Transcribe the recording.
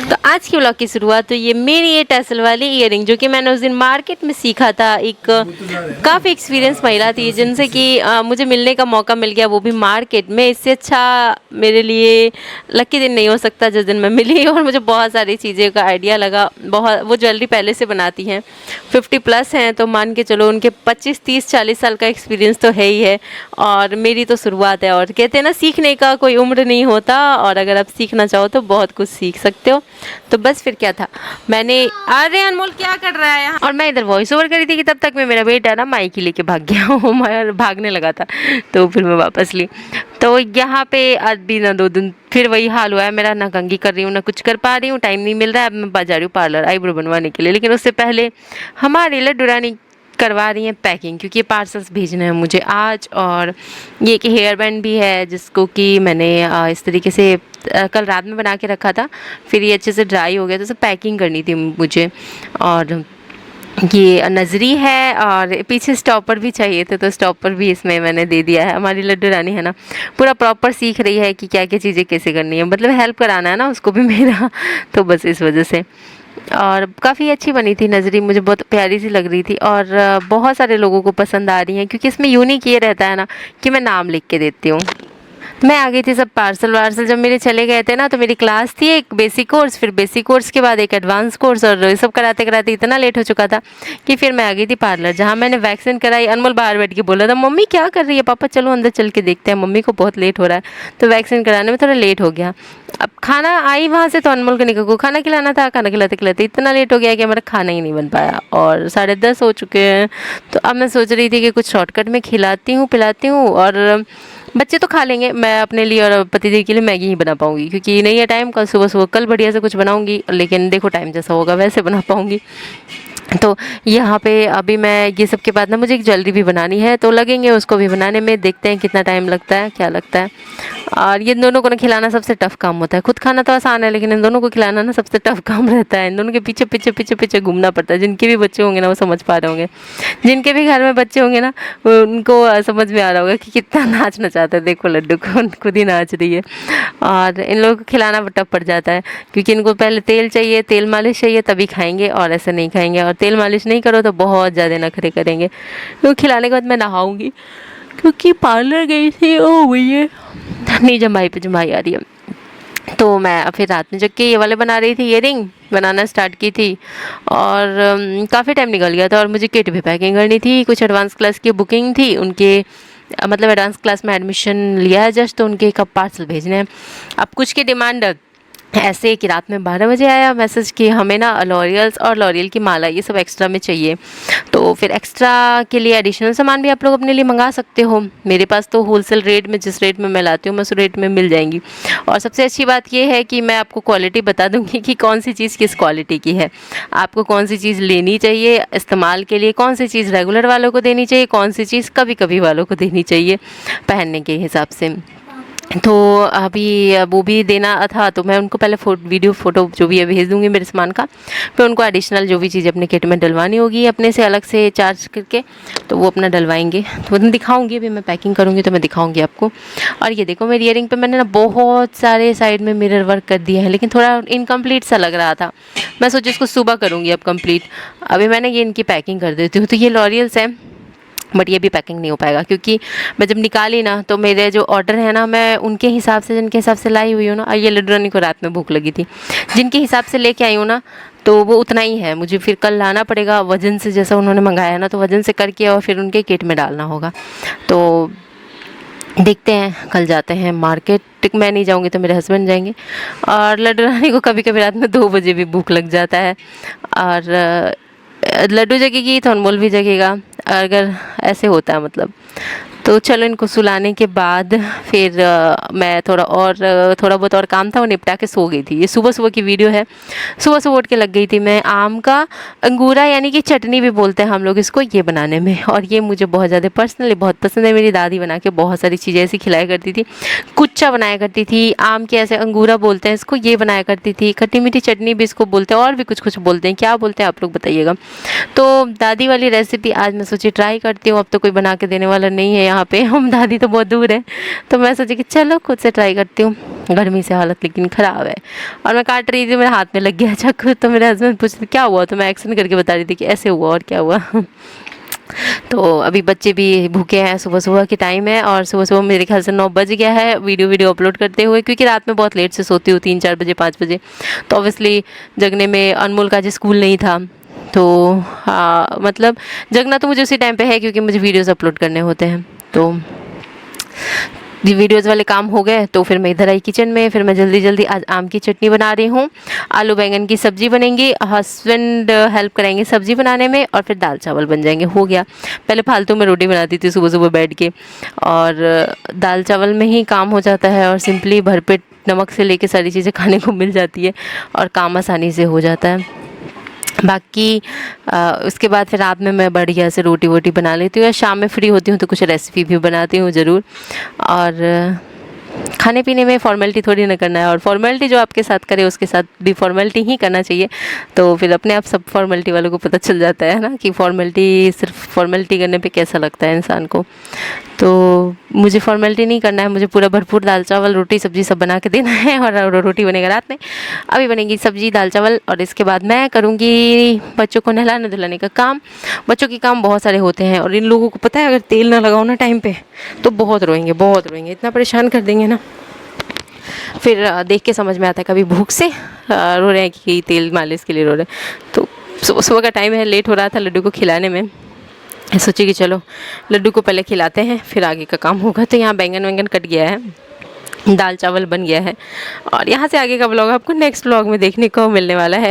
तो आज के व्लॉग की शुरुआत तो ये मेरी ये टैसल वाली ईयरिंग जो कि मैंने उस दिन मार्केट में सीखा था। एक काफ़ी एक्सपीरियंस महिला थी जिनसे कि मुझे मिलने का मौका मिल गया, वो भी मार्केट में। इससे अच्छा मेरे लिए लकी दिन नहीं हो सकता जिस दिन मैं मिली। और मुझे बहुत सारी चीज़ें का आइडिया लगा। बहुत वो ज्वेलरी पहले से बनाती हैं, 50+ हैं, तो मान के चलो उनके 25, 30, 40 साल का एक्सपीरियंस तो है ही है। और मेरी तो शुरुआत है। और कहते हैं ना, सीखने का कोई उम्र नहीं होता, और अगर आप सीखना चाहो तो बहुत कुछ सीख सकते हो। तो बस फिर क्या था, मैंने अरे अनमोल क्या कर रहा है यहाँ। और मैं इधर वॉइस ओवर करी थी कि तब तक में मेरा बेटा ना माइकी लेके भाग गया। वो मैं भागने लगा था, तो फिर मैं वापस ली। तो यहाँ पे आज भी ना 2 दिन फिर वही हाल हुआ है मेरा, ना कंघी कर रही हूँ ना कुछ कर पा रही हूँ, टाइम नहीं मिल रहा है। अब मैं बाजार हूँ पार्लर आईब्रो बनवाने के लिए, लेकिन उससे पहले हमारी लड्डू रानी करवा रही हैं पैकिंग, क्योंकि पार्सल्स भेजने हैं मुझे आज। और ये कि हेयर बैंड भी है जिसको कि मैंने इस तरीके से कल रात में बना के रखा था, फिर ये अच्छे से ड्राई हो गया, तो सब पैकिंग करनी थी मुझे। और ये नजरी है, और पीछे स्टॉपर भी चाहिए थे, तो स्टॉपर भी इसमें मैंने दे दिया है। हमारी लड्डू रानी है ना, पूरा प्रॉपर सीख रही है कि क्या क्या चीज़ें कैसे करनी है, मतलब हेल्प कराना है ना उसको भी मेरा। तो बस इस वजह से। और काफ़ी अच्छी बनी थी नजरी, मुझे बहुत प्यारी सी लग रही थी, और बहुत सारे लोगों को पसंद आ रही हैं, क्योंकि इसमें यूनिक ये रहता है ना कि मैं नाम लिख के देती हूँ। मैं आ गई थी सब पार्सल वार्सल जब मेरे चले गए थे ना, तो मेरी क्लास थी एक बेसिक कोर्स, फिर बेसिक कोर्स के बाद एक एडवांस कोर्स, और ये सब कराते कराते इतना लेट हो चुका था कि फिर मैं आ गई थी पार्लर, जहाँ मैंने वैक्सीन कराई। अनमोल बाहर बैठ के बोला था, मम्मी क्या कर रही है, पापा चलो अंदर चल के देखते हैं, मम्मी को बहुत लेट हो रहा है। तो वैक्सीन कराने में थोड़ा लेट हो गया। अब खाना आई वहाँ से, तो अनमोल को निकल को खाना खिलाना था, खाना खिलाते खिलाते इतना लेट हो गया कि हमारा खाना ही नहीं बन पाया, और 10:30 हो चुके हैं। तो अब मैं सोच रही थी कि कुछ शॉर्टकट में खिलाती हूँ पिलाती हूँ, और बच्चे तो खा लेंगे, मैं अपने लिए और पतिदेव के लिए मैगी ही बना पाऊंगी, क्योंकि नहीं है टाइम। कल सुबह सुबह कल बढ़िया से कुछ बनाऊंगी, लेकिन देखो टाइम जैसा होगा वैसे बना पाऊंगी। तो यहाँ पे अभी मैं ये सब के बाद ना मुझे एक ज्वेलरी भी बनानी है, तो लगेंगे उसको भी बनाने में, देखते हैं कितना टाइम लगता है, क्या लगता है। और ये दोनों को ना खिलाना सबसे टफ काम होता है। खुद खाना तो आसान है, लेकिन इन दोनों को खिलाना ना सबसे टफ काम रहता है। इन दोनों के पीछे पीछे पीछे पीछे घूमना पड़ता है। जिनके भी बच्चे होंगे ना वो समझ पा रहे होंगे, जिनके भी घर में बच्चे होंगे ना उनको समझ में आ रहा होगा कि कितना नाचना चाहता है। देखो लड्डू को खुद ही नाच रही है। और इन लोगों को खिलाना टफ पड़ जाता है, क्योंकि इनको पहले तेल चाहिए, तेल मालिश चाहिए, तभी खाएंगे, और ऐसे नहीं खाएंगे। और तेल मालिश नहीं करो तो बहुत ज़्यादा नखरे करेंगे। तो खिलाने के बाद मैं नहाऊंगी, क्योंकि पार्लर गई थी। ओ भैया नहीं, जमाई पे जमाई आ रही है। तो मैं फिर रात में जग के ये वाले बना रही थी, ईयरिंग बनाना स्टार्ट की थी, और काफ़ी टाइम निकल गया था। और मुझे किट भी पैकिंग करनी थी, कुछ एडवांस क्लास की बुकिंग थी उनके, मतलब एडवांस क्लास में एडमिशन लिया है जस्ट, तो उनके कब पार्सल भेजने हैं। अब कुछ की डिमांड ऐसे कि रात में 12 बजे आया मैसेज कि हमें ना लॉरियल्स और लॉरियल की माला ये सब एक्स्ट्रा में चाहिए। तो फिर एक्स्ट्रा के लिए एडिशनल सामान भी आप लोग अपने लिए मंगा सकते हो। मेरे पास तो होलसेल रेट में, जिस रेट में मैं लाती हूँ, मैं उस रेट में मिल जाएंगी। और सबसे अच्छी बात ये है कि मैं आपको क्वालिटी बता दूँगी कि कौन सी चीज़ किस क्वालिटी की है, आपको कौन सी चीज़ लेनी चाहिए इस्तेमाल के लिए, कौन सी चीज़ रेगुलर वालों को देनी चाहिए, कौन सी चीज़ कभी कभी वालों को देनी चाहिए पहनने के हिसाब से। तो अभी वो भी देना था, तो मैं उनको पहले वीडियो फ़ोटो जो भी है भेज दूँगी मेरे सामान का। फिर उनको एडिशनल जो भी चीज़ अपने किट में डलवानी होगी अपने से अलग से चार्ज करके, तो वो अपना डलवाएंगे। तो मैं दिखाऊंगी, अभी मैं पैकिंग करूँगी तो मैं दिखाऊंगी आपको। और ये देखो मेरी ईयरिंग पे मैंने ना बहुत सारे साइड में मिरर वर्क कर दिया है, लेकिन थोड़ा इनकम्प्लीट सा लग रहा था। मैं सोची इसको सुबह करूँगी अब कंप्लीट। अभी मैंने ये इनकी पैकिंग कर देती हूँ। तो ये लॉरियल्स हैं, बट ये भी पैकिंग नहीं हो पाएगा, क्योंकि मैं जब निकाली ना तो मेरे जो ऑर्डर है ना, मैं उनके हिसाब से, जिनके हिसाब से लाई हुई हूँ ना। और ये लड्डू रानी को रात में भूख लगी थी, जिनके हिसाब से लेके आई हूँ ना, तो वो उतना ही है। मुझे फिर कल लाना पड़ेगा वज़न से, जैसा उन्होंने मंगाया ना, तो वज़न से करके और फिर उनके किट में डालना होगा। तो देखते हैं, कल जाते हैं मार्केट। मैं नहीं जाऊंगी तो मेरे हस्बैंड जाएंगे। और लड्डू रानी को कभी कभी रात में 2 बजे भी भूख लग जाता है, और लड्डू जगेगी तो अनमोल भी जगेगा, अगर ऐसे होता है मतलब। तो चलो इनको सुलाने के बाद फिर मैं थोड़ा बहुत और काम था वो निपटा के सो गई थी। ये सुबह सुबह की वीडियो है। सुबह सुबह उठ के लग गई थी मैं आम का अंगूरा, यानी कि चटनी भी बोलते हैं हम लोग इसको, ये बनाने में। और ये मुझे बहुत ज़्यादा पर्सनली बहुत पसंद है। मेरी दादी बना के बहुत सारी चीज़ें ऐसी खिलाया करती थी। कुच्चा बनाया करती थी, आम के ऐसे अंगूरा बोलते हैं इसको, ये बनाया करती थी। खट्टी मीठी चटनी भी इसको बोलते हैं, और भी कुछ कुछ बोलते हैं, क्या बोलते हैं आप लोग बताइएगा। तो दादी वाली रेसिपी आज मैं सोची ट्राई करती हूँ। अब तो कोई बना के देने वाला नहीं है यहाँ पे, हम दादी तो बहुत दूर है, तो मैं सोची कि चलो खुद से ट्राई करती हूँ। गर्मी से हालत लेकिन ख़राब है। और मैं काट रही थी, मेरे हाथ में लग गया चाकू, तो मेरे हस्बैंड पूछ रहे क्या हुआ, तो मैं एक्शन करके बता रही थी कि ऐसे हुआ और क्या हुआ। तो अभी बच्चे भी भूखे हैं, सुबह सुबह की टाइम है और सुबह सुबह मेरे ख्याल से 9 बज गया है वीडियो अपलोड करते हुए, क्योंकि रात में बहुत लेट से सोती हूँ, 3-4 बजे 5 बजे। तो ऑब्वियसली जगने में, अनमोल का आज स्कूल नहीं था, तो मतलब जगना तो मुझे उसी टाइम पे है क्योंकि मुझे वीडियोस अपलोड करने होते हैं। तो जी वीडियोज़ वाले काम हो गए तो फिर मैं इधर आई किचन में। फिर मैं जल्दी जल्दी आज आम की चटनी बना रही हूँ, आलू बैंगन की सब्ज़ी बनेंगी, हस्बैंड हेल्प कराएंगे सब्ज़ी बनाने में, और फिर दाल चावल बन जाएंगे, हो गया। पहले फालतू में रोटी बनाती थी सुबह सुबह बैठ के, और दाल चावल में ही काम हो जाता है और सिंपली भरपेट नमक से लेके सारी चीज़ें खाने को मिल जाती है और काम आसानी से हो जाता है। बाकी उसके बाद फिर रात में मैं बढ़िया से रोटी वोटी बना लेती हूँ, या शाम में फ्री होती हूँ तो कुछ रेसिपी भी बनाती हूँ ज़रूर। और खाने पीने में फॉर्मेलिटी थोड़ी ना करना है, और फॉर्मेलिटी जो आपके साथ करे उसके साथ भी फॉर्मेलिटी ही करना चाहिए। तो फिर अपने आप सब फॉर्मेलिटी वालों को पता चल जाता है ना कि फॉर्मेलिटी, सिर्फ फॉर्मेलिटी करने पे कैसा लगता है इंसान को। तो मुझे फॉर्मेलिटी नहीं करना है, मुझे पूरा भरपूर दाल चावल रोटी सब्ज़ी सब बना के देना है। और रोटी बनेगा रात में, अभी बनेगी सब्ज़ी दाल चावल, और इसके बाद मैं करूँगी बच्चों को नहलाने धुलाने का काम। बच्चों के काम बहुत सारे होते हैं, और इन लोगों को पता है अगर तेल ना लगाओ ना टाइम पे तो बहुत रोएंगे, इतना परेशान कर देंगे ना। फिर देख के समझ में आता है, कभी भूख से रो रहे हैं कि तेल मालिश के लिए रो रहे हैं। तो सुबह सुबह का टाइम है, लेट हो रहा था लड्डू को खिलाने में, सोची कि चलो लड्डू को पहले खिलाते हैं फिर आगे का काम होगा। तो यहाँ बैंगन वैंगन कट गया है, दाल चावल बन गया है, और यहाँ से आगे का ब्लॉग आपको नेक्स्ट ब्लॉग में देखने को मिलने वाला है।